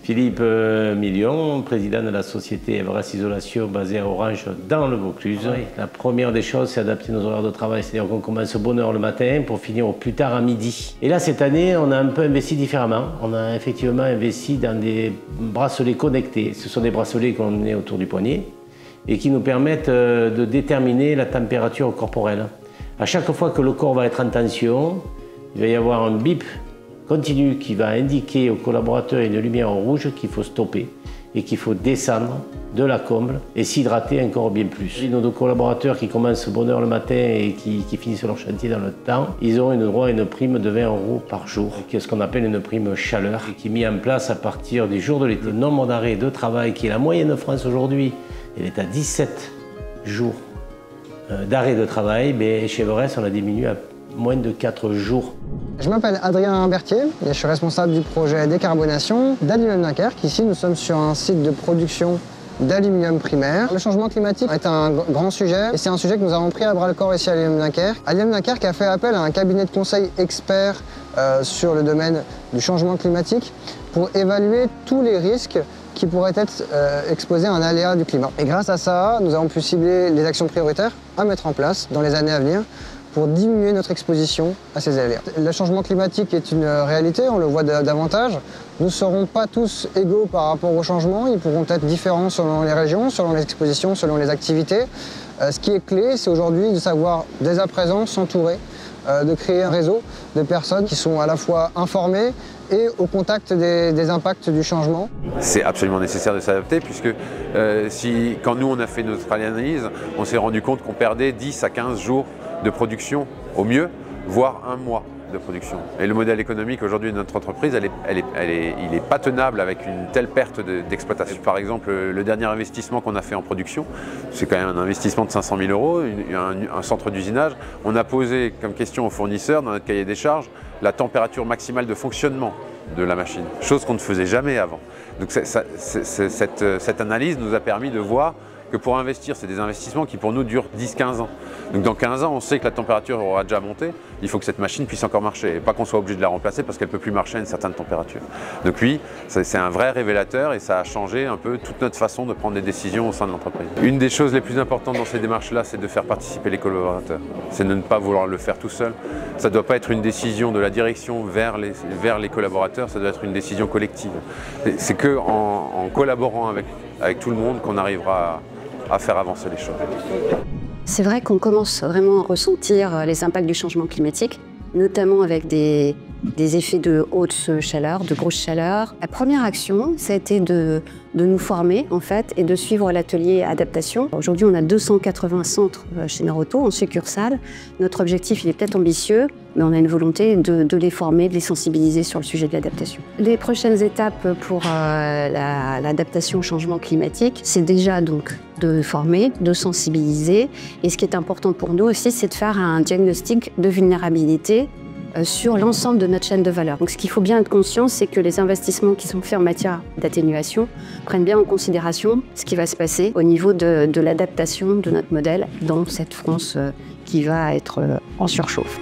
Philippe Million, président de la société Everest Isolation basée à Orange dans le Vaucluse. Oui. La première des choses, c'est adapter nos horaires de travail, c'est-à-dire qu'on commence au bonne heure le matin pour finir au plus tard à midi. Et là, cette année, on a un peu investi différemment. On a effectivement investi dans des bracelets connectés. Ce sont des bracelets qu'on met autour du poignet et qui nous permettent de déterminer la température corporelle. À chaque fois que le corps va être en tension, il va y avoir un bip continu qui va indiquer aux collaborateurs une lumière rouge qu'il faut stopper et qu'il faut descendre de la comble et s'hydrater encore bien plus. Nos deux collaborateurs qui commencent bonne heure le matin et qui finissent leur chantier dans le temps, ils ont droit à une prime de 20 € par jour, qui est ce qu'on appelle une prime chaleur, et qui est mise en place à partir des jours de l'été. Le nombre d'arrêts de travail, qui est la moyenne de France aujourd'hui, il est à 17 jours d'arrêt de travail, mais chez Everest, on a diminué à moins de 4 jours. Je m'appelle Adrien Berthier et je suis responsable du projet décarbonation d'Aluminium Dunkerque. Ici, nous sommes sur un site de production d'aluminium primaire. Le changement climatique est un grand sujet et c'est un sujet que nous avons pris à bras-le-corps ici à Aluminium Dunkerque. Aluminium Dunkerque a fait appel à un cabinet de conseil expert sur le domaine du changement climatique pour évaluer tous les risques qui pourraient être exposés à un aléa du climat. Et grâce à ça, nous avons pu cibler les actions prioritaires à mettre en place dans les années à venir pour diminuer notre exposition à ces aléas. Le changement climatique est une réalité, on le voit davantage. Nous ne serons pas tous égaux par rapport au changement, ils pourront être différents selon les régions, selon les expositions, selon les activités. Ce qui est clé, c'est aujourd'hui de savoir dès à présent s'entourer, de créer un réseau de personnes qui sont à la fois informées et au contact des impacts du changement. C'est absolument nécessaire de s'adapter puisque quand nous on a fait notre analyse, on s'est rendu compte qu'on perdait 10 à 15 jours de production au mieux, voire un mois de production. Et le modèle économique aujourd'hui de notre entreprise, il n'est pas tenable avec une telle perte d'exploitation. Par exemple, le dernier investissement qu'on a fait en production, c'est quand même un investissement de 500 000 €, un centre d'usinage. On a posé comme question aux fournisseurs dans notre cahier des charges la température maximale de fonctionnement de la machine, chose qu'on ne faisait jamais avant. Donc cette analyse nous a permis de voir que pour investir, c'est des investissements qui pour nous durent 10-15 ans. Donc dans 15 ans, on sait que la température aura déjà monté, il faut que cette machine puisse encore marcher et pas qu'on soit obligé de la remplacer parce qu'elle ne peut plus marcher à une certaine température. Donc oui, c'est un vrai révélateur et ça a changé un peu toute notre façon de prendre des décisions au sein de l'entreprise. Une des choses les plus importantes dans ces démarches-là, c'est de faire participer les collaborateurs. C'est de ne pas vouloir le faire tout seul. Ça ne doit pas être une décision de la direction vers les collaborateurs, ça doit être une décision collective. C'est qu'en collaborant avec tout le monde qu'on arrivera à faire avancer les choses. C'est vrai qu'on commence vraiment à ressentir les impacts du changement climatique, notamment avec des effets de haute chaleur, de grosse chaleur. La première action, ça a été de nous former en fait et de suivre l'atelier adaptation. Aujourd'hui, on a 280 centres chez Naruto en succursale. Notre objectif, il est peut-être ambitieux, mais on a une volonté de les former, de les sensibiliser sur le sujet de l'adaptation. Les prochaines étapes pour l'adaptation au changement climatique, c'est déjà donc de former, de sensibiliser. Et ce qui est important pour nous aussi, c'est de faire un diagnostic de vulnérabilité sur l'ensemble de notre chaîne de valeur. Donc ce qu'il faut bien être conscient, c'est que les investissements qui sont faits en matière d'atténuation prennent bien en considération ce qui va se passer au niveau de l'adaptation de notre modèle dans cette France qui va être en surchauffe.